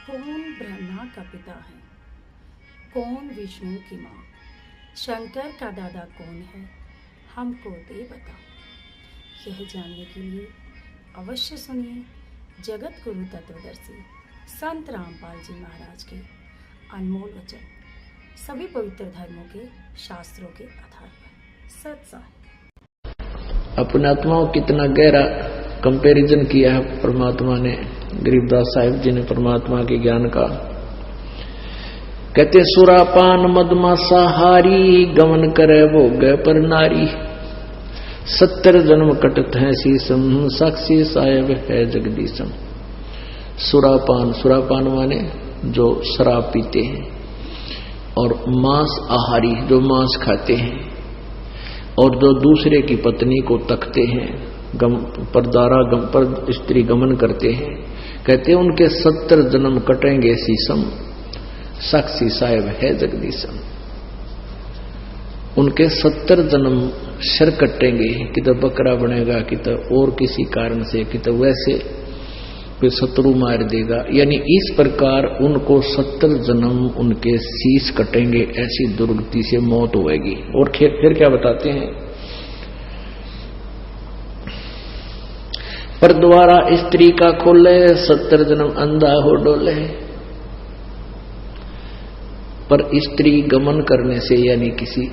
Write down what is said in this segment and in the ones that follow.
कौन ब्रह्मा का पिता है, कौन विष्णु की माँ, शंकर का दादा कौन है, हमको दे बता। यह जानने के लिए अवश्य सुनिए जगत गुरु तत्वदर्शी संत रामपाल जी महाराज के अनमोल वचन, सभी पवित्र धर्मों के शास्त्रों के आधार पर सत्साई। अपने आत्माओं कितना गहरा कंपैरिजन किया है परमात्मा ने, गरीबदास साहिब जी ने परमात्मा के ज्ञान का। कहते सुरापान मदमासाहारी, गमन करे भोग पर नारी। 70 जन्म कटत है शीसम, साक्षी साहेब है जगदीशम। सुरापान माने जो शराब पीते हैं, और मांस आहारी जो मांस खाते हैं, और जो दूसरे की पत्नी को तकते हैं, पर स्त्री गमन करते हैं। कहते हैं उनके 70 जन्म कटेंगे शीसम, साक्षी साहेब है जगदीशम। उनके 70 जन्म सिर कटेंगे, कि तो बकरा बनेगा, कि तो और किसी कारण से, कि तो वैसे कोई शत्रु मार देगा। यानी इस प्रकार उनको 70 जन्म उनके शीश कटेंगे, ऐसी दुर्गति से मौत होगी। और फिर क्या बताते हैं, पर द्वारा स्त्री का खोले, 70 जन्म अंधा हो डोले। पर स्त्री गमन करने से यानी किसी,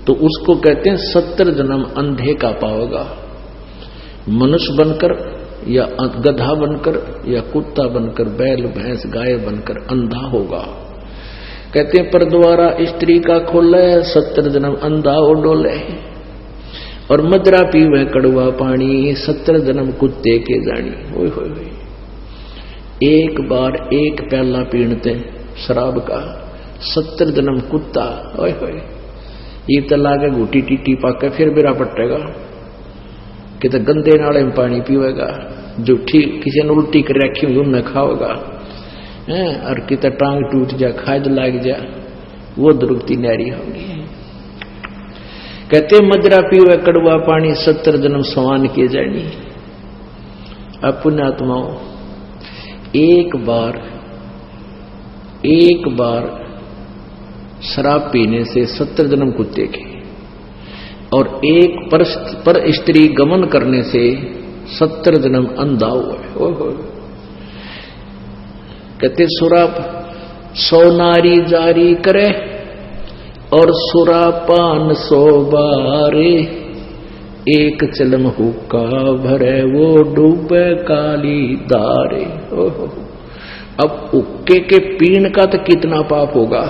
तो उसको कहते हैं 70 जन्म अंधे का पाओगा। मनुष्य बनकर या गधा बनकर या कुत्ता बनकर, बैल भैंस गाय बनकर अंधा होगा। कहते हैं पर द्वारा स्त्री का खोले, 70 जन्म अंधा हो डोले। और मदरा पीवे कड़वा पानी, 70 जन्म कुत्ते के जानी। ओए होए होए, एक बार एक प्याला पीणते शराब का, 70 जन्म कुत्ता। ओए होए, ये तो लागे घूटी टीटी पाके फिर बिरा पटेगा, कि तो गंदे नाले में पानी पीवेगा, जो ठीक किसी ने उल्टी कर रखी हुई उनमें खाओगा, और कि तो टांग टूट जा, खाद लाग जा, वो दुर्गति नारी होगी। कहते मदरा पीवे कड़वा पानी, 70 जन्म सवान किए जानी। अब पुण्यात्माओं, एक बार शराब पीने से 70 जन्म कुत्ते के, और एक पर स्त्री गमन करने से 70 जन्म अंधा हुआ। कहते सुराप 100 नारी जारी करे, और सुरापान 100 बारे। एक चलम हुक्का भरे, वो डूबे काली दारे। ओहो, अब हुक्के के पीण का तो कितना पाप होगा,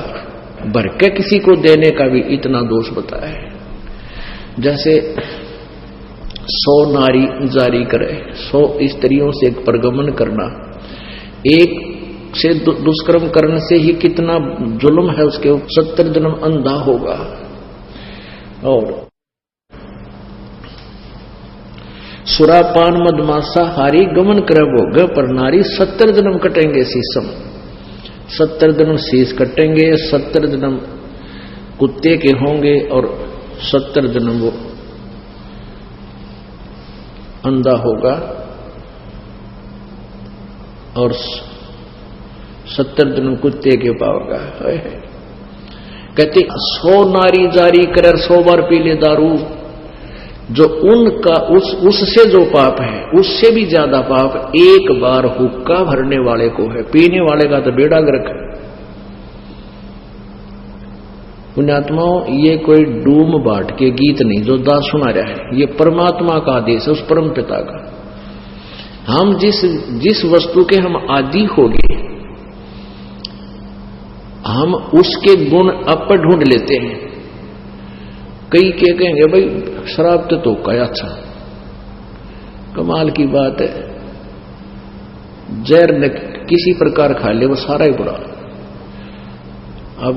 भर के किसी को देने का भी इतना दोष बताया है। जैसे 100 नारी जारी करे, 100 स्त्रियों से परगमन करना, एक से दुष्कर्म करने से ही कितना जुल्म है उसके, 70 जन्म अंधा होगा। और सुरापान मदमासा हारी, गमन करे भोग पर नारी, 70 जन्म कटेंगे शीसम। 70 जन्म शीश कटेंगे, 70 जन्म कुत्ते के होंगे, और 70 जन्म वो अंधा होगा, और 70 जन्म कुत्ते के पाओगा। कहते 100 नारी जारी कर, 100 बार पी ले दारू। जो उनका उससे जो पाप है, उससे भी ज्यादा पाप एक बार हुक्का भरने वाले को है। पीने वाले का तो बेड़ा गर्क है। पुण्यात्माओं, ये कोई डूम बाट के गीत नहीं जो दास सुना रहा है, ये परमात्मा का आदेश है, उस परम पिता का। हम जिस वस्तु के हम आदि हो गए, हम उसके गुण अप ढूंढ लेते हैं। कई के कहेंगे भाई शराब तो क्या अच्छा, कमाल की बात है, जहर न किसी प्रकार खा ले वो सारा ही बुरा। अब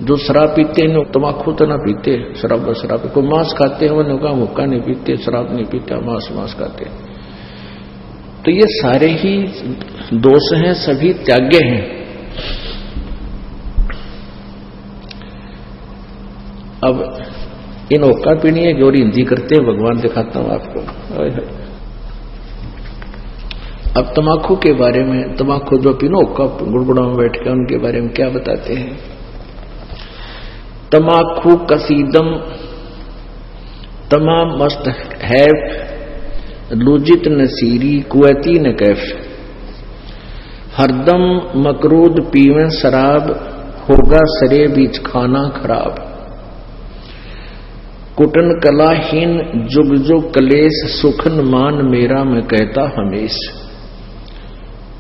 जो शराब पीते हैं तम्बाकू तो ना पीते, शराब को मांस खाते हैं, उन्होंने कहा हुक्का नहीं पीते, शराब नहीं पीता, मांस खाते। तो ये सारे ही दोष हैं, सभी त्याग्य हैं। अब इन हुक्का पीनी है और हिंदी करते हैं, भगवान दिखाता हूं आपको। अब तमाकू के बारे में, तमाकू जो पीनो कप गुड़गुड़ा में बैठ के, उनके बारे में क्या बताते हैं। तमाकू कसीदम तमाम मस्त हैफ लुजित नसीरी कुवैती न कैफ, हरदम मकरूद पीवें शराब होगा सरे बीच खाना खराब, कुटन कलाहीन जुग जुग कलेश सुखन मान मेरा मैं कहता हमेश।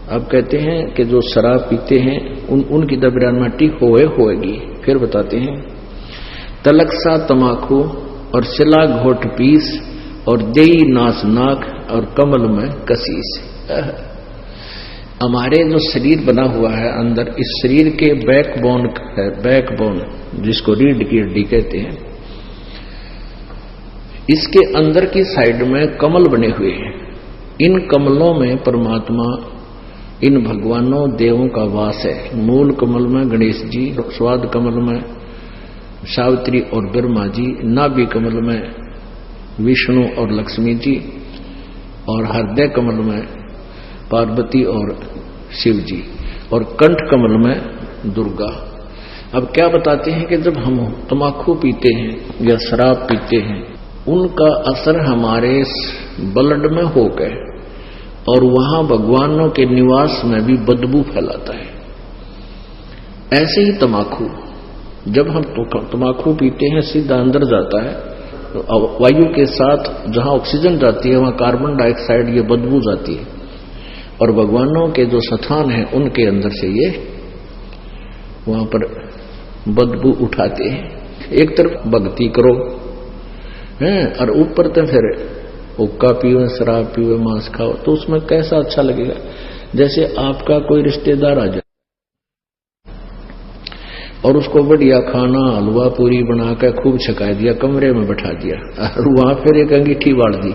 अब कहते हैं कि जो शराब पीते हैं उनकी दबरानमाटी होएगी। फिर बताते हैं तलक सा तमाकू और सिला घोट पीस और देई नास नाक और कमल में कसीस। हमारे जो शरीर बना हुआ है अंदर, इस शरीर के बैकबोन है, बैकबोन जिसको रीढ़ की हड्डी कहते हैं, इसके अंदर की साइड में कमल बने हुए हैं। इन कमलों में परमात्मा, इन भगवानों देवों का वास है। मूल कमल में गणेश जी, स्वाद कमल में सावित्री और ब्रह्मा जी, नाभि कमल में विष्णु और लक्ष्मी जी, और हृदय कमल में पार्वती और शिव जी, और कंठ कमल में दुर्गा। अब क्या बताते हैं कि जब हम तंबाकू पीते हैं या शराब पीते हैं, उनका असर हमारे ब्लड में हो गए और वहां भगवानों के निवास में भी बदबू फैलाता है। ऐसे ही तंबाकू, जब हम तंबाकू पीते हैं सीधा अंदर जाता है, तो वायु के साथ जहां ऑक्सीजन जाती है वहां कार्बन डाइऑक्साइड ये बदबू जाती है, और भगवानों के जो स्थान है उनके अंदर से ये वहां पर बदबू उठाते हैं। एक तरफ भक्ति करो हैं और ऊपर तो फिर हुक्का पीवे, शराब पीवे, मांस खाओ, तो उसमें कैसा अच्छा लगेगा। जैसे आपका कोई रिश्तेदार आ जाए और उसको बढ़िया खाना हलवा पूरी बनाकर खूब छका दिया, कमरे में बैठा दिया और वहां फिर एक अंगीठी बांट दी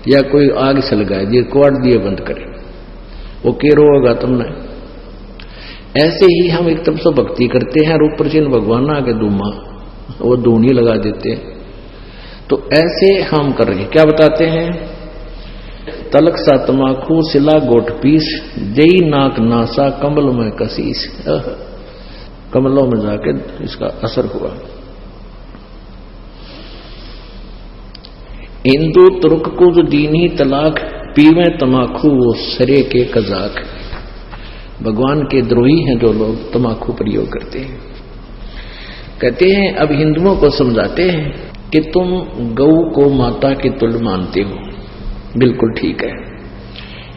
या कोई आग सलगा दी, क्वाट दिए बंद करे, वो केरो होगा तुमने। ऐसे ही हम एक तरफ से भक्ति करते हैं और ऊपर से भगवान आगे दूमा वो दूनी लगा देते हैं। तो ऐसे हम कर रहे हैं। क्या बताते हैं, तलक सा तमाकू सिला गोट पीस देई नाक नासा कमल में कसीस। कमलों में जाके इसका असर हुआ। हिंदू तुर्क को जो दीनी तलाक पीवे तमाकू वो सरे के कजाक। भगवान के द्रोही हैं जो लोग तमाकू प्रयोग करते हैं। कहते हैं अब हिंदुओं को समझाते हैं कि तुम गौ को माता के तुल्य मानते हो, बिल्कुल ठीक है,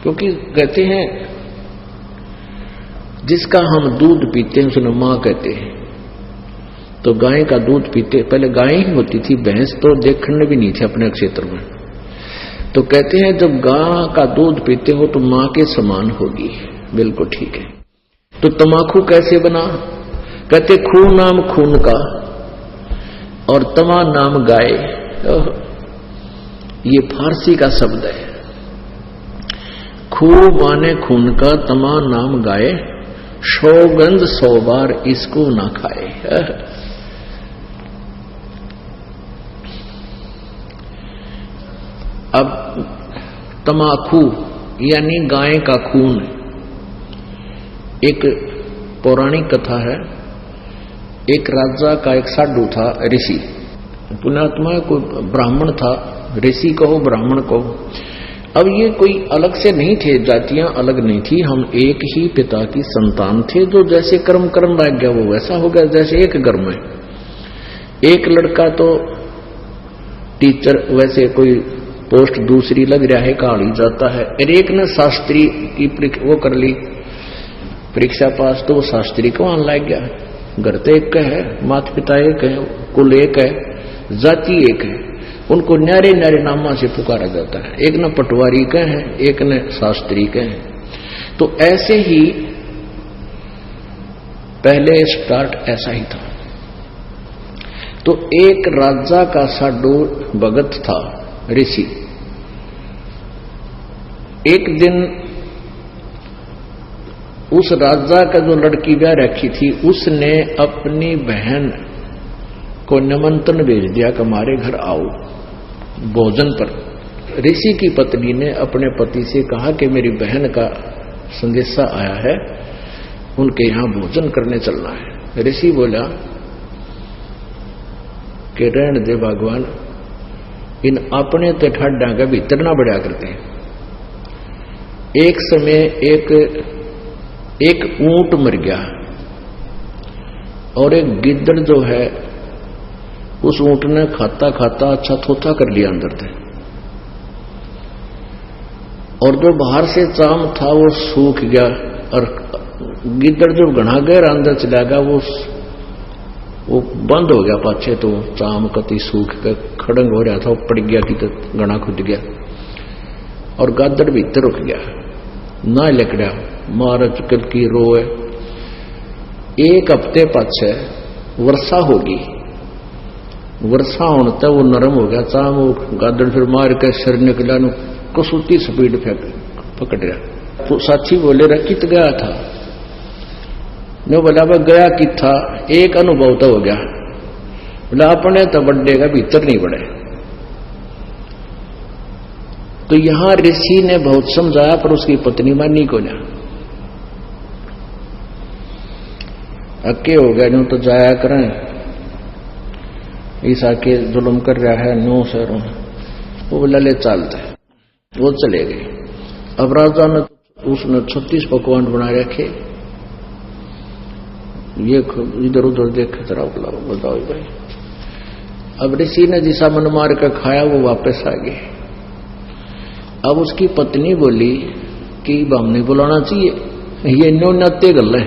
क्योंकि कहते हैं जिसका हम दूध पीते हैं उसने मां कहते हैं। तो गाय का दूध पीते, पहले गाय ही होती थी, भैंस तो देखने भी नहीं थे अपने क्षेत्र में। तो कहते हैं जब गाय का दूध पीते हो तो मां के समान होगी, बिल्कुल ठीक है। तो तमाकू कैसे बना, कहते खून नाम खून का और तमा नाम गाय। ये फारसी का शब्द है। खू माने खून का, तमा नाम गाय, सौगंध 100 बार इसको ना खाए। अब तमाकू यानी गाय का खून। एक पौराणिक कथा है, एक राजा का एक साधु था, ऋषि, पुण्यात्मा, कोई ब्राह्मण था, ऋषि कहो ब्राह्मण कहो। अब ये कोई अलग से नहीं थे, जातियां अलग नहीं थी, हम एक ही पिता की संतान थे। जो जैसे कर्म लग गया वो वैसा हो गया। जैसे एक घर में एक लड़का तो टीचर, वैसे कोई पोस्ट दूसरी लग रहा है, काढ़ी जाता है, और एक ने शास्त्री की वो कर ली परीक्षा पास, तो वो शास्त्री को आने लग गया। घर तो एक है, माता पिता एक है, कुल एक है, जाति एक है, उनको न्यारे न्यारे नामा से पुकारा जाता है। एक न पटवारी का है, एक न शास्त्री का है। तो ऐसे ही पहले स्टार्ट ऐसा ही था। तो एक राजा का साधु भगत था, ऋषि। एक दिन उस राजा का जो लड़की ब्याह रखी थी, उसने अपनी बहन को निमंत्रण भेज दिया कि हमारे घर आओ भोजन पर। ऋषि की पत्नी ने अपने पति से कहा कि मेरी बहन का संदेशा आया है, उनके यहां भोजन करने चलना है। ऋषि बोला कि रहने दे भगवान, इन अपने तो ठाडा का भीतर ना बढ़िया करते हैं। एक समय एक ऊंट मर गया और एक गिद्दड़ जो है उस ऊंट ने खाता खाता अच्छा थोथा कर लिया अंदर से, और जो बाहर से चाम था वो सूख गया, और गिद्दड़ जो घना गहरा अंदर चला गया वो बंद हो गया पाछे, तो चाम कति सूख कर खड़ंग हो रहा था, वो पड़ गया कि तो घना खुद गया, और गादड़ भीतर रुक गया ना लकड़ा मार चुकल की रोए। एक हफ्ते पाछे वर्षा होगी, वर्षा होने तक वो नरम हो गया चाम, वो गादड़ फिर मार के सिर निकला, कसूती स्पीड फेंक पकड़ गया। तो साक्षी बोले रहा कित गया था, ने बोला वह गया कि था, एक अनुभव तो हो गया, बोला अपने तो बड्डे का भीतर नहीं बढ़े। तो यहां ऋषि ने बहुत समझाया पर उसकी पत्नी मानी को ना, अक्के हो गया नो तो जाया करें, ईसा के जुल्म कर रहा है नो शहरों, वो बोला ले चलते, वो चले गए। अब राजा ने उसने 36 पकवान बना रखे, ये इधर उधर देखे जरा बताओ भाई। अब ऋषि ने जिसा मन मार कर खाया वो वापस आ गए। अब उसकी पत्नी बोली कि हमने बुलाना चाहिए, ये नो नाते गल है।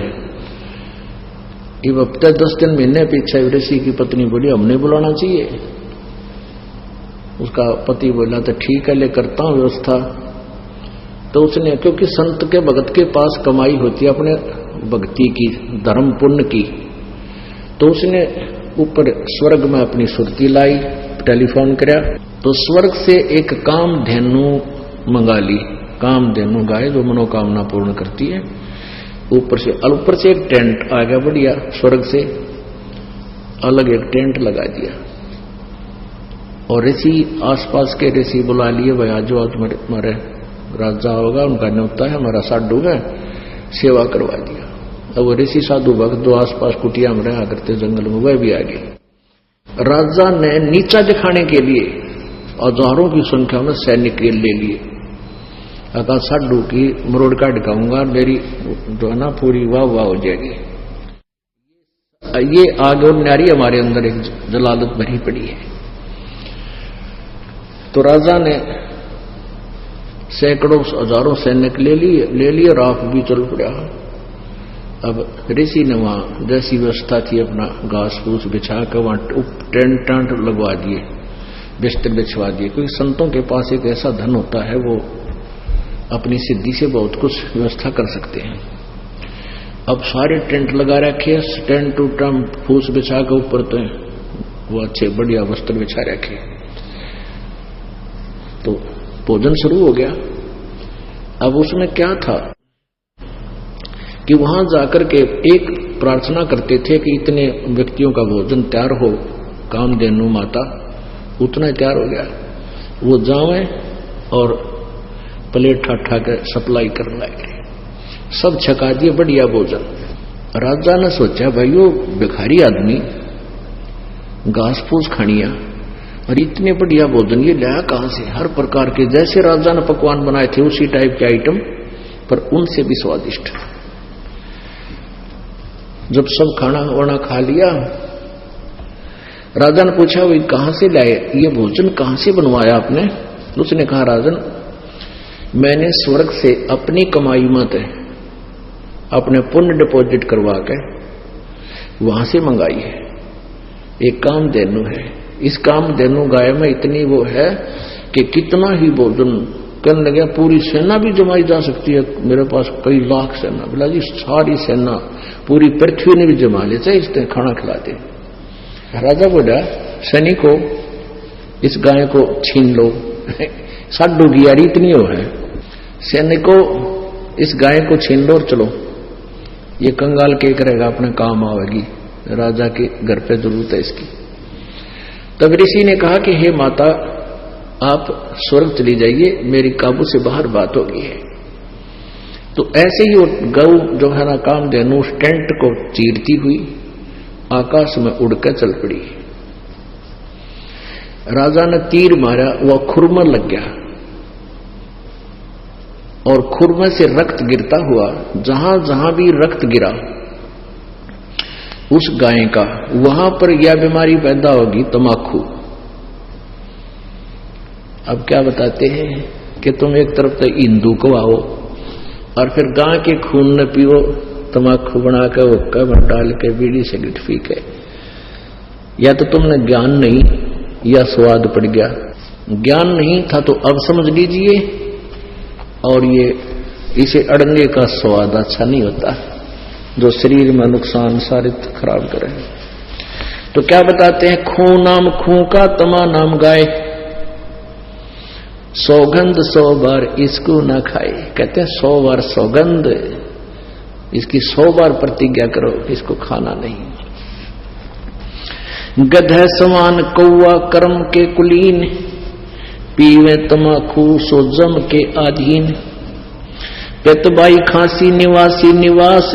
ये हफ्ते 10 दिन महीने पीछे ऋषि की पत्नी बोली हमने बुलाना चाहिए। उसका पति बोला तो ठीक है ले करता हूं व्यवस्था। तो उसने, क्योंकि संत के भगत के पास कमाई होती है अपने भक्ति की, धर्म पुण्य की, तो उसने ऊपर स्वर्ग में अपनी सुरती लाई, टेलीफोन कराया, तो स्वर्ग से एक कामधेनु मंगा ली। कामधेनु गाय जो मनोकामना पूर्ण करती है, ऊपर से एक टेंट आ गया बढ़िया, स्वर्ग से अलग एक टेंट लगा दिया। और ऋषि आसपास के ऋषि बुला लिए, भाई आज हमारे राजा होगा, उनका न्योता है, हमारा साधु है, सेवा करवा दिया। अब वो ऋषि साधु भक्त जो आसपास कुटिया में रहा करते जंगल में, वह भी आ गए। राजा ने नीचा दिखाने के लिए हजारों की संख्या में सैनिक ले लिए। अगर साधु की मरोड़ का दिखाऊंगा, मेरी जो है ना पूरी वाह वाह हो जाएगी। ये आगे और नारी हमारे अंदर एक जलालत भरी पड़ी है। तो राजा ने सैकड़ों हजारों सैनिक ले लिए, राख भी चल पड़ा। अब ऋषि ने वहां जैसी व्यवस्था थी अपना घास फूस बिछा कर वहां टेंट लगवा दिए, बिस्तर बिछवा दिए, क्योंकि संतों के पास एक ऐसा धन होता है वो अपनी सिद्धि से बहुत कुछ व्यवस्था कर सकते हैं। अब सारे टेंट लगा रखे, टेंट टूटम फूस बिछा के ऊपर तो वो अच्छे बढ़िया वस्त्र बिछा रखे। तो भोजन शुरू हो गया। अब उसमें क्या था कि वहां जाकर के एक प्रार्थना करते थे कि इतने व्यक्तियों का भोजन तैयार हो, कामधेनु माता उतना तैयार हो गया, वो जावे और प्लेट ठाठा के सप्लाई करने लगे, सब छका दिए बढ़िया भोजन। राजा ने सोचा भाई वो भिखारी आदमी घास फूस खानिया और इतने बढ़िया भोजन ये लाया कहां से, हर प्रकार के जैसे राजा ने पकवान बनाए थे उसी टाइप के आइटम, पर उनसे भी स्वादिष्ट। जब सब खाना वाना खा लिया, राजा ने पूछा भाई कहां से लाए ये भोजन, कहां से बनवाया आपने? उसने कहा राजन मैंने स्वर्ग से अपनी कमाई मत है, अपने पुण्य डिपॉजिट करवा के वहां से मंगाई है। एक कामधेनु है, इस कामधेनु गाय में इतनी वो है कि कितना ही भोजन करने लगे, पूरी सेना भी जमाई जा सकती है, मेरे पास कई लाख सेना। बोला जी सारी सेना पूरी पृथ्वी ने भी जमा ले, चाहे इसने खाना खिलाते। राजा बोला सैनिकों इस गाय को छीन लो, साधु की यारी इतनी हो है, सैनिकों इस गाय को छीन लो और चलो, ये कंगाल के करेगा अपने काम आवेगी, राजा के घर पे जरूरत है इसकी। तब ऋषि ने कहा कि हे माता आप स्वर्ग चली जाइए, मेरी काबू से बाहर बात हो गई है। तो ऐसे ही वो गौ जो है ना कामधेनु उस टेंट को चीरती हुई आकाश में उड़कर चल पड़ी। राजा ने तीर मारा, वह खुरमा लग गया और खुरमे से रक्त गिरता हुआ जहां जहां भी रक्त गिरा उस गाय का, वहां पर यह बीमारी पैदा होगी, तमाकू। अब क्या बताते हैं कि तुम एक तरफ तो हिंदू को आओ और फिर गाय के खून न पियो, तमाकू बनाकर हुक्का में डाल के बीड़ी सिगरेट पी के। या तो तुमने ज्ञान नहीं या स्वाद पड़ गया। ज्ञान नहीं था तो अब समझ लीजिए, और ये इसे अड़ंगे का स्वाद अच्छा नहीं होता जो शरीर में नुकसान सारे खराब करे। तो क्या बताते हैं, खू नाम खू का, तमा नाम गाय, सौगंध 100 बार इसको ना खाए। कहते हैं 100 बार सौगंध, इसकी 100 बार प्रतिज्ञा करो, इसको खाना नहीं। गधे समान कौआ कर्म के कुलीन, पीवे तमाकू सो जम के आधीन। पेतबाई खांसी निवासी निवास,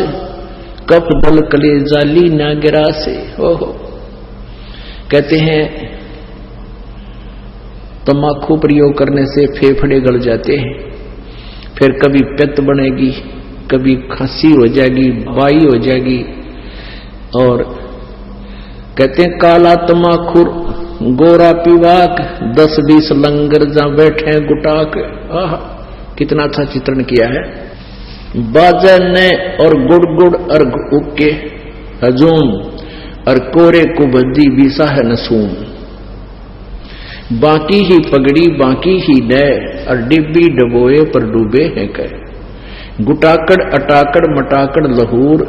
कफ दल कले जाली ना गिरा से। ओहो, कहते हैं तम्बाकू प्रयोग करने से फेफड़े गल जाते हैं, फिर कभी पित्त बनेगी, कभी खांसी हो जाएगी, बाई हो जाएगी। और कहते हैं काला तम्बाकू गोरा पीवाक, 10-20 लंगर जहां बैठे गुटाक। आह, कितना अच्छा चित्रण किया है। बाजा ने और गुड़ गुड़ अर्घ उके हजूम, और कोरे को बद्दी बीसा है नसूम। बाकी ही पगड़ी बाकी ही नय, और डिब्बी डबोए पर डूबे हैं कह। गुटाकड़ अटाकड़ मटाकड़ लहूर,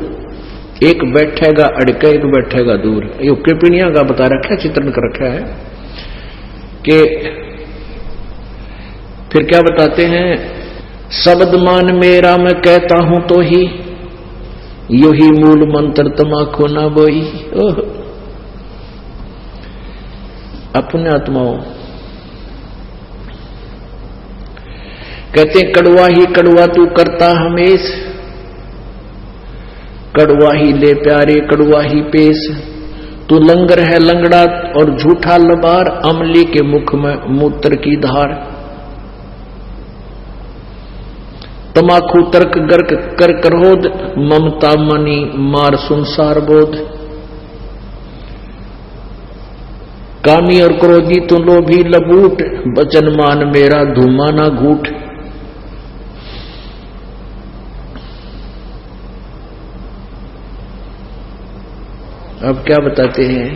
एक बैठेगा अड़के एक बैठेगा दूर। ये उक्केपिणिया का बता रखा है, चित्रण कर रखा है कि फिर क्या बताते हैं, शब्द मान मेरा मैं कहता हूं तो ही, यो ही मूल मंत्र तमाकू ना बोई। ओह, अपने आत्माओं कहते कड़वा ही कड़वा तू करता हमेश, कड़वा ही ले प्यारे कड़वा ही पेश। तू लंगर है लंगड़ा और झूठा लबार, अमली के मुख में मूत्र की धार। तमाकू तर्क गर्क कर क्रोध, ममता मनी मार संसार बोध। कामी और क्रोधी तू लोभी लबूट, बचन मान मेरा धूमा ना घूट। अब क्या बताते हैं,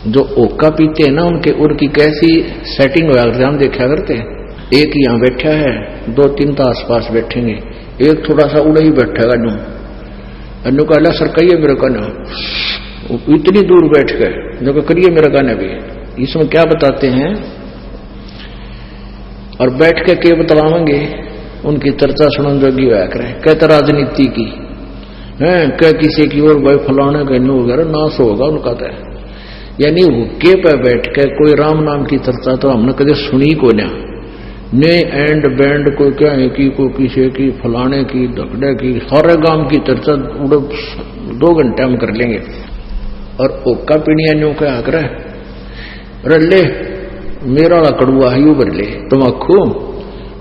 जो ओका पीते हैं ना उनके उर की कैसी सेटिंग हो जाती है, हम देखा करते हैं। एक यहां बैठा है, 2-3 तो आसपास बैठेंगे, एक थोड़ा सा उड़ा ही बैठेगा नू, अन्नू का सर कहिए मेरे का ना, इतनी दूर बैठ गए जो करिए मेरा गाना भी। इसमें क्या बताते हैं, और बैठ के बतलावेंगे उनकी चर्चा सुनन जोगी होया करें। कहते राजनीति की है, क्या किसी की और भाई फलाने का न्यू वगैरह नाश होगा उनका तो, यानी हुक्के पे बैठ के कोई राम नाम की चर्चा तो हमने कभी सुनी को ना। ने एंड बैंड को क्या है कि कोई किसी की फलाने की धकड़े की सारे गांव की चर्चा 2 घंटे हम कर लेंगे। और ओका पीणिया न्यू क्या आग्रह रले मेरा वाला कड़ुआ है यू भर ले, तमाकू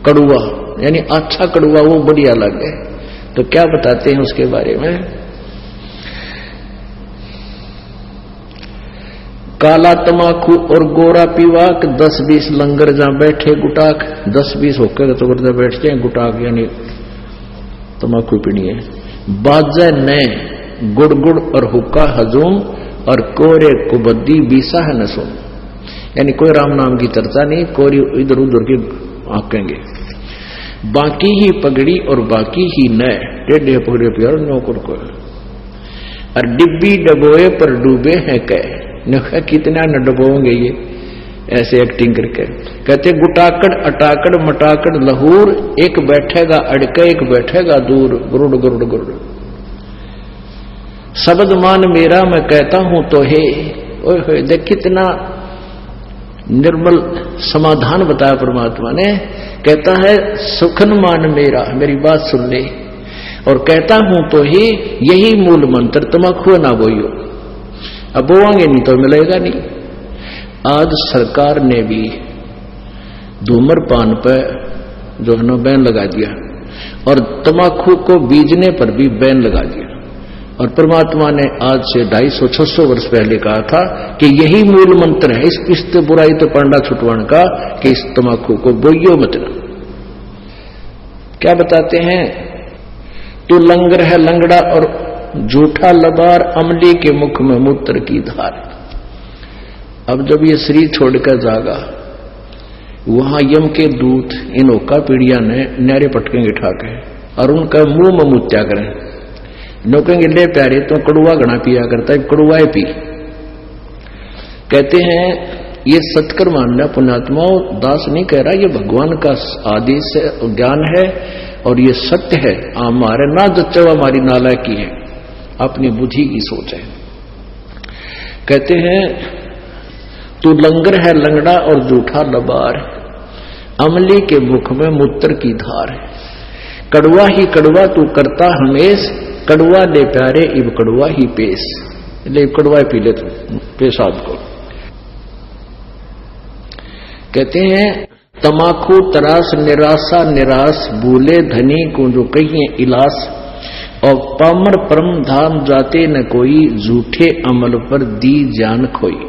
कड़ुआ यानी अच्छा कड़ुआ वो बढ़िया लगे। तो क्या बताते हैं उसके बारे में, काला तमाकू और गोरा पीवाक, 10-20 लंगर जहां बैठे गुटाक। 10-20 होकर तो करते बैठते हैं गुटाक यानी तमाकू पीनी है। बाजा ने गुड़ गुड़ और हुक्का हजूम, और कोरे कुबद्दी बीसा है नसूम, यानी कोई राम नाम की चर्चा नहीं, कोरी इधर उधर की आंकेंगे। बाकी ही पगड़ी और बाकी ही नए, टेढ़े पगड़े प्यार नौकर को, और डिब्बी डबोए पर डूबे हैं कह। कितना न डबोएंगे ये ऐसे एक्टिंग करके। कहते गुटाकड़ अटाकड़ मटाकड़ लहूर, एक बैठेगा अड़के एक बैठेगा दूर, गुरुड़ गुरुड़ गुरुड़। शब्द मान मेरा मैं कहता हूं तो हे। ओए देख कितना निर्मल समाधान बताया परमात्मा ने। कहता है सुखन मान मेरा, मेरी बात सुन ले, और कहता हूं तो ही यही मूल मंत्र, तमाकू ना बोइयो। अब बोवांगे नहीं तो मिलेगा नहीं। आज सरकार ने भी धूम्रपान पर जो है ना बैन लगा दिया, और तमाकू को बीजने पर भी बैन लगा दिया। और परमात्मा ने आज से 250-600 वर्ष पहले कहा था कि यही मूल मंत्र है इस बुराई तो पांडा छुटवाण का, कि इस तमाकू को बोइयो मत। क्या बताते हैं? तू लंगर है लंगड़ा और झूठा लबार, अमली के मुख में मूत्र की धार। अब जब ये शरीर छोड़कर जागा, वहां यम के दूत इन ओका पीड़िया ने न्यारे पटकेंगे ठाके, और उनका मुंह में मुत्या करें, नोकेंगे ले प्यारे तो कड़ुआ घना पिया करता है, कड़ुआए पी। कहते हैं ये सत्कर मानना पुण्यात्माओं, दास नहीं कह रहा, ये भगवान का आदेश है, ज्ञान है और ये सत्य है। हमारे ना जच्चा हमारी नालायकी है, अपनी बुद्धि की सोच है। कहते हैं तू लंगर है लंगड़ा और झूठा लबार, अमली के मुख में मूत्र की धार। कड़वा ही कड़वा तू करता हमेश, कड़वा ले प्यारे इब कड़वा ही पेश। ले कड़वा पी ले तू पेशाब को। कहते हैं तमाकू तरास निराशा निराश, भूले धनी को जो कहिए इलास, और पामर परम धाम जाते न कोई, झूठे अमल पर दी जान खोई।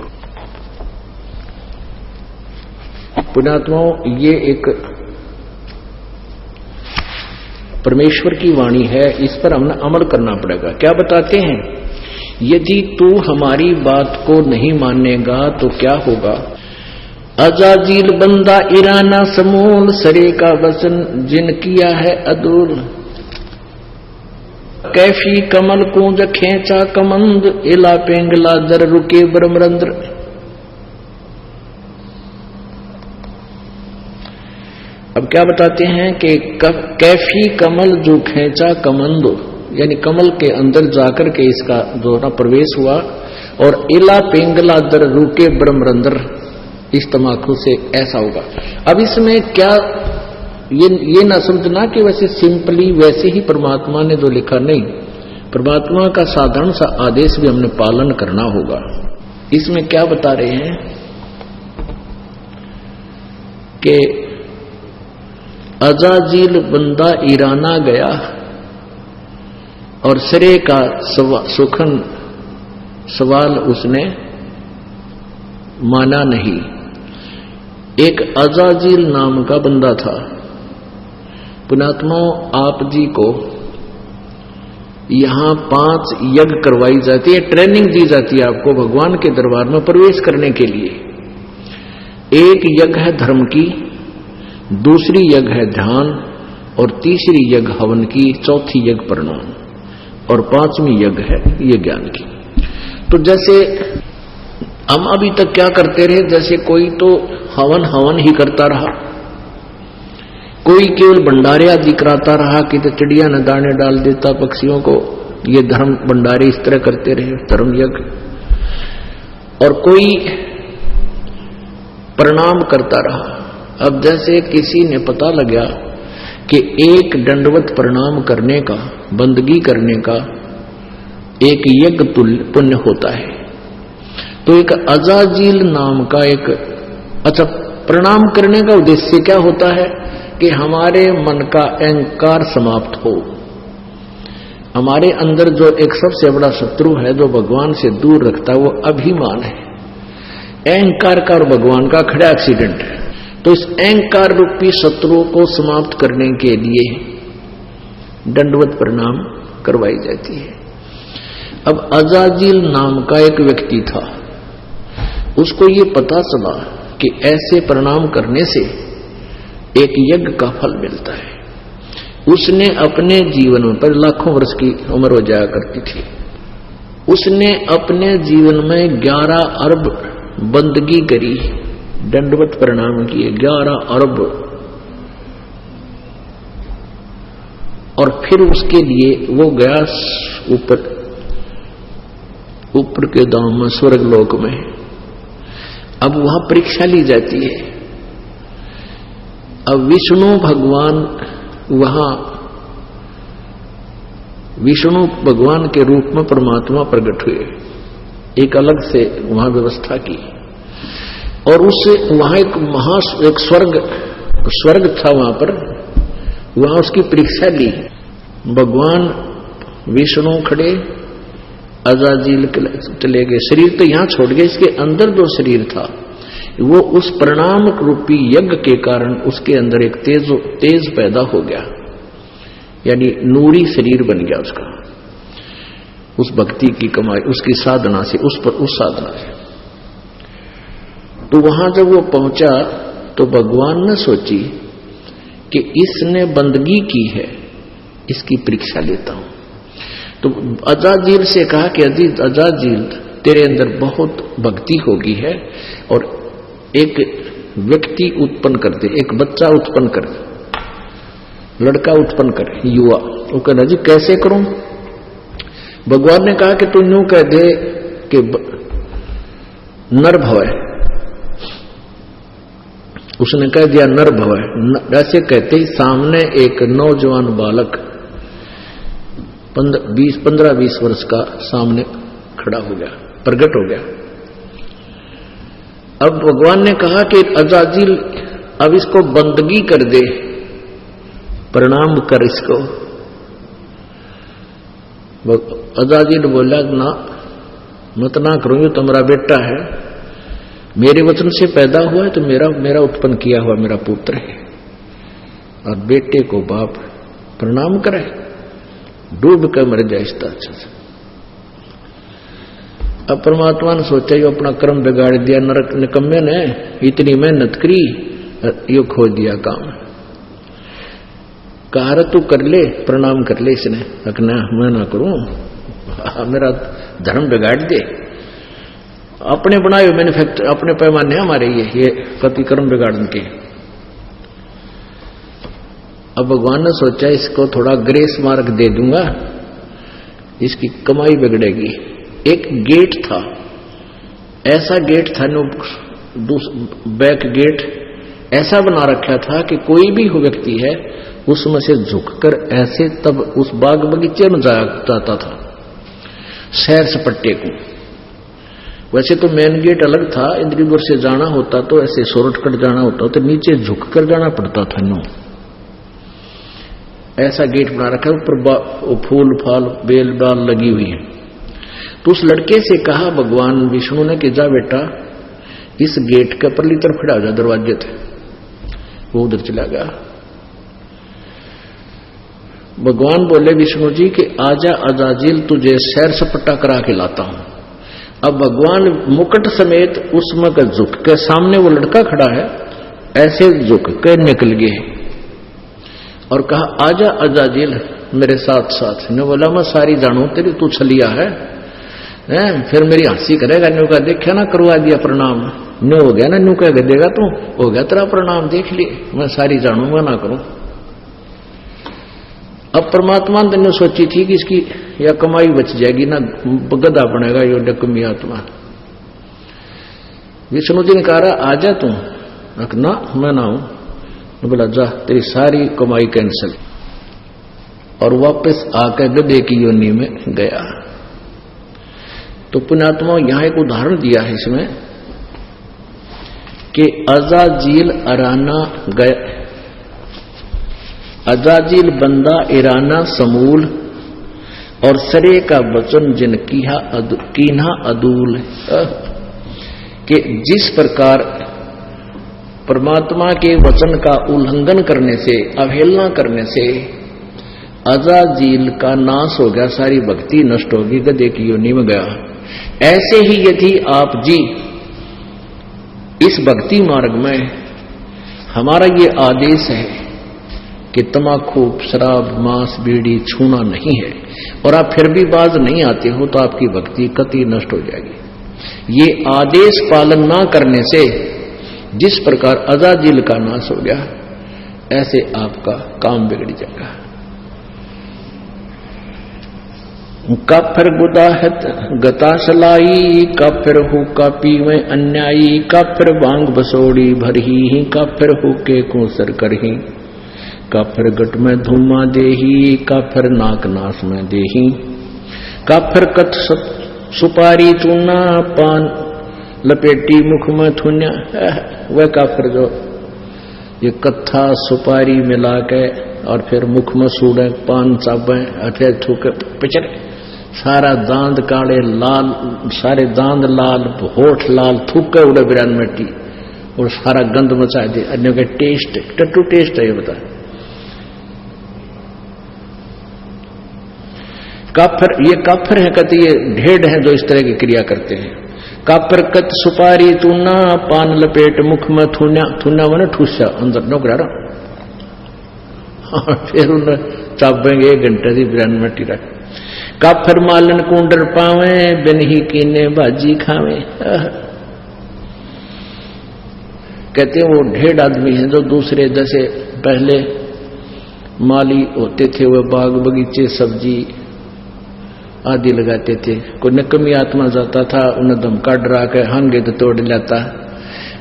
पुण्यात्माओं ये एक परमेश्वर की वाणी है, इस पर हमने अमल करना पड़ेगा। क्या बताते हैं? यदि तू हमारी बात को नहीं मानेगा तो क्या होगा? अजाजील बंदा ईराना समूल, सरे का वसन जिन किया है अदूल। कैफी कमल कूंज खेचा कमंद, इला पेंगला दर रुके ब्रह्मरंद्र। अब क्या बताते हैं कि कैफी कमल जो खेचा कमंदो, यानी कमल के अंदर जाकर के इसका जो ना प्रवेश हुआ, और इला पेंगला दर रुके ब्रह्मरंद्र, इस तमाकू से ऐसा होगा। अब इसमें क्या ये ना समझना कि वैसे सिंपली वैसे ही परमात्मा ने जो लिखा, नहीं, परमात्मा का साधारण सा आदेश भी हमने पालन करना होगा। इसमें क्या बता रहे हैं कि अजाजील बंदा ईराना गया और सरे का सुखन सवाल उसने माना नहीं। एक अजाजील नाम का बंदा था। पुण्यात्माओं आप जी को यहां 5 यज्ञ करवाई जाती है, ट्रेनिंग दी जाती है आपको भगवान के दरबार में प्रवेश करने के लिए। एक यज्ञ है धर्म की, दूसरी यज्ञ है ध्यान, और तीसरी यज्ञ हवन की, चौथी यज्ञ प्रणाम, और 5वीं यज्ञ है ये ज्ञान की। तो जैसे हम अभी तक क्या करते रहे, जैसे कोई तो हवन ही करता रहा, कोई केवल भंडारे आदि कराता रहा कि तो चिड़िया न दाने डाल देता पक्षियों को, ये धर्म भंडारे इस तरह करते रहे, धर्म यज्ञ। और कोई प्रणाम करता रहा। अब जैसे किसी ने पता लगा कि एक दंडवत प्रणाम करने का, बंदगी करने का एक यज्ञ तुल्य पुण्य होता है, तो एक अजाजील नाम का एक, अच्छा, प्रणाम करने का उद्देश्य क्या होता है कि हमारे मन का अहंकार समाप्त हो। हमारे अंदर जो एक सबसे बड़ा शत्रु है जो भगवान से दूर रखता है, वो अभिमान है। अहंकार का और भगवान का खड़ा एक्सीडेंट है। तो इस अहंकार रूपी शत्रु को समाप्त करने के लिए दंडवत प्रणाम करवाई जाती है। अब अजाजील नाम का एक व्यक्ति था, उसको ये पता चला कि ऐसे प्रणाम करने से एक यज्ञ का फल मिलता है। उसने अपने जीवन में, पर लाखों वर्ष की उम्र हो जाया करती थी, उसने अपने जीवन में 11 अरब बंदगी करी, दंडवत प्रणाम किए 11 अरब। और फिर उसके लिए वो गया ऊपर के धाम में, स्वर्ग लोक में, अब वहां परीक्षा ली जाती है। अब विष्णु भगवान वहां विष्णु भगवान के रूप में परमात्मा प्रकट हुए, एक अलग से वहां व्यवस्था की। और उससे वहां एक स्वर्ग था वहां पर, वहां उसकी परीक्षा ली। भगवान विष्णु खड़े, अजाजील चले गए। शरीर तो यहां छोड़ गए, इसके अंदर जो शरीर था वो उस प्रणाम रूपी यज्ञ के कारण उसके अंदर एक तेज पैदा हो गया, यानी नूरी शरीर बन गया उसका, उस भक्ति की कमाई, उसकी साधना से, उस साधना से। तो वहां जब वो पहुंचा तो भगवान ने सोची कि इसने बंदगी की है, इसकी परीक्षा लेता हूं। तो अजाजील से कहा कि अजाजील तेरे अंदर बहुत भक्ति होगी है, और एक व्यक्ति उत्पन्न कर दे, एक बच्चा उत्पन्न कर, लड़का उत्पन्न कर, युवा। वो कहना जी कैसे करूं? भगवान ने कहा कि तू यूं कह दे कि नर भवय। उसने कह दिया नर भवय। ऐसे कहते ही सामने एक नौजवान बालक 15-20 वर्ष का सामने खड़ा हो गया, प्रकट हो गया। अब भगवान ने कहा कि अजाजील अब इसको बंदगी कर दे, प्रणाम कर इसको। अजाजील बोला ना, मत ना करूं, ये तुम्हारा बेटा है, मेरे वचन से पैदा हुआ है, तो मेरा उत्पन्न किया हुआ मेरा पुत्र है, और बेटे को बाप प्रणाम करे, डूब कर मर जाए इसका अच्छा से। अब परमात्मा ने सोचा ये अपना कर्म बिगाड़ दिया, नरक निकम्मे ने इतनी मेहनत करी, यो खो दिया काम। कहा तू कर ले, प्रणाम कर ले। इसने रखना मैं ना करूं, मेरा धर्म बिगाड़ दे। अपने बनाए हुए मैन्युफैक्चर, अपने पैमाने हमारे ये कति कर्म बिगाड़ने के। अब भगवान ने सोचा इसको थोड़ा ग्रेस मार्क दे दूंगा, इसकी कमाई बिगड़ेगी। एक गेट था, ऐसा गेट था, बैक गेट ऐसा बना रखा था कि कोई भी व्यक्ति है उसमें से झुककर ऐसे तब उस बाग बगीचे में जाता था, सैर सपट्टे को। वैसे तो मेन गेट अलग था, इंद्रपुर से जाना होता तो ऐसे शॉर्टकट जाना होता तो नीचे झुककर जाना पड़ता था। नो ऐसा गेट बना रखा, ऊपर फूल फाल बेल डाल लगी हुई है। तो उस लड़के से कहा भगवान विष्णु ने कि जा बेटा इस गेट के परली तरफ खड़ा हो जा, दरवाजे थे। वो उधर चला गया। भगवान बोले विष्णु जी कि आजा अजाजील, तुझे सैर सपट्टा करा के लाता हूं। अब भगवान मुकुट समेत उसमें का झुक के, सामने वो लड़का खड़ा है, ऐसे झुक के निकल गए और कहा आजा अजाजील मेरे साथ साथ। ने बोला मैं सारी जानू तेरी, तू छलिया है, फिर मेरी हंसी करेगा। न्यू का देखा ना, करवा दिया प्रणाम, न्यू हो गया ना, न्यू कह देगा तू, हो गया तेरा प्रणाम, देख लिए, मैं सारी जानूंगा ना करूं। अब परमात्मा ने सोची थी कि इसकी या कमाई बच जाएगी ना, गधा बनेगा यो डकमी आत्मा। विष्णु जी ने कहा आजा तू, ना मैं ना हूं। बोला जा तेरी सारी कमाई कैंसिल, और वापस आकर गधे की योनि में गया। तो पुण्यात्मा यहां एक उदाहरण दिया है इसमें कि अजाजील अराना गया, अजाजील बंदा इराना समूल, और सरे का वचन जिन कीन्हा अदूल। कि जिस प्रकार परमात्मा के वचन का उल्लंघन करने से, अवहेलना करने से अजाजील का नाश हो गया, सारी भक्ति नष्ट होगी, गधे की योनि में गया। ऐसे ही यदि आप जी इस भक्ति मार्ग में, हमारा ये आदेश है कि तम्बाकू शराब मांस बीड़ी छूना नहीं है, और आप फिर भी बाज नहीं आते हो तो आपकी भक्ति कतई नष्ट हो जाएगी। ये आदेश पालन ना करने से जिस प्रकार अजाजील का नाश हो गया, ऐसे आपका काम बिगड़ जाएगा। काफिर गुदाहत गता सलाई, काफिर हो का पीवे अन्यायी, काफिर बांग बसोड़ी भरही, काफिर हो के कोसर करही, काफिर गट में धूमा देही, काफिर नाक नाश में देही, काफिर कथ सुपारी चूना, पान लपेटी मुख में थुन्या। वह काफिर जो ये कत्था सुपारी मिला के और फिर मुख में सूड़े पान चाबे फिर थूके पिचरे, सारा दांत काले लाल, सारे दांत लाल, होठ लाल, थूके उड़े बिरान मिट्टी और सारा गंद मचा दे। अन्य के टेस्ट टट्टू टेस्ट है ये बता। काफिर, ये काफिर है कहते ये ढेड़ है जो इस तरह की क्रिया करते हैं। काफिर कत सुपारी तूना, पान लपेट मुख में थून्या, थून्या मैंने ठूसा अंदर नौकरा फिर उन्हें चाबेंगे 1 घंटे की बिरान मिट्टी रख। काफिर मालन कुंडर पावे, बिन ही कीने भाजी खावे। कहते हैं वो ढेड़ आदमी है जो दूसरे जैसे पहले माली होते थे, वह बाग बगीचे सब्जी आदि लगाते थे। कोई नकमी आत्मा जाता था, उन्हें धमका डरा के हांगे तो तोड़ लाता।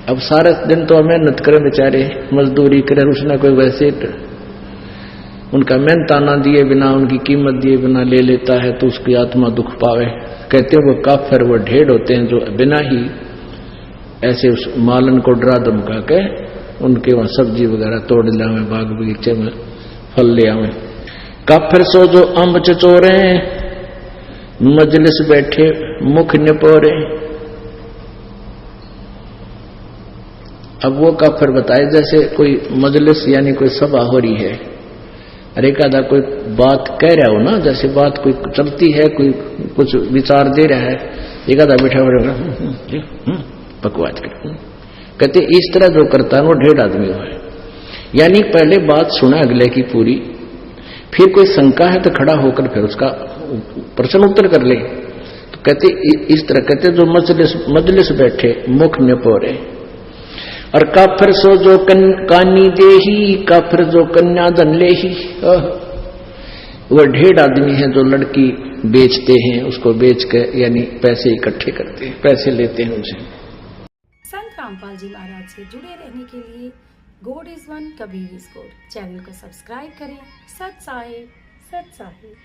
अब सारा दिन तो मेहनत करें बेचारे, मजदूरी करें, उसने कोई वैसे उनका मेहनताना दिए बिना, उनकी कीमत दिए बिना ले लेता है तो उसकी आत्मा दुख पावे। कहते हैं वो काफिर, वो ढेड़ होते हैं जो बिना ही ऐसे उस मालन को डरा धमका के उनके वहां सब्जी वगैरह तोड़ लावे, बाग बगीचे में फल ले आवे। काफिर सो जो अम्ब चचोरे, मजलिस बैठे मुख निपोरे। अब वो काफिर बताए जैसे कोई मजलिस यानी कोई सभा हो रही है, अरे एकादा कोई बात कह रहा हो ना, जैसे बात कोई चलती है, कोई कुछ विचार दे रहा है, एकादा बैठा बकवास कर। कहते इस तरह जो करता है वो ढेड़ आदमी है। यानी पहले बात सुना अगले की पूरी, फिर कोई शंका है तो खड़ा होकर फिर उसका प्रश्न उत्तर कर ले। तो कहते इस तरह कहते जो मजलिस बैठे मुख निपोरे। और काफिर सो जो कानी देही, काफिर जो कन्या धन ले ही। वह ढेड़ आदमी है जो लड़की बेचते हैं, उसको बेच के यानी पैसे इकट्ठे करते हैं, पैसे लेते हैं उनसे। संत रामपाल जी महाराज से जुड़े रहने के लिए God is one, Kabir is God channel को सब्सक्राइब करें। सत साहिब, सत साहिब।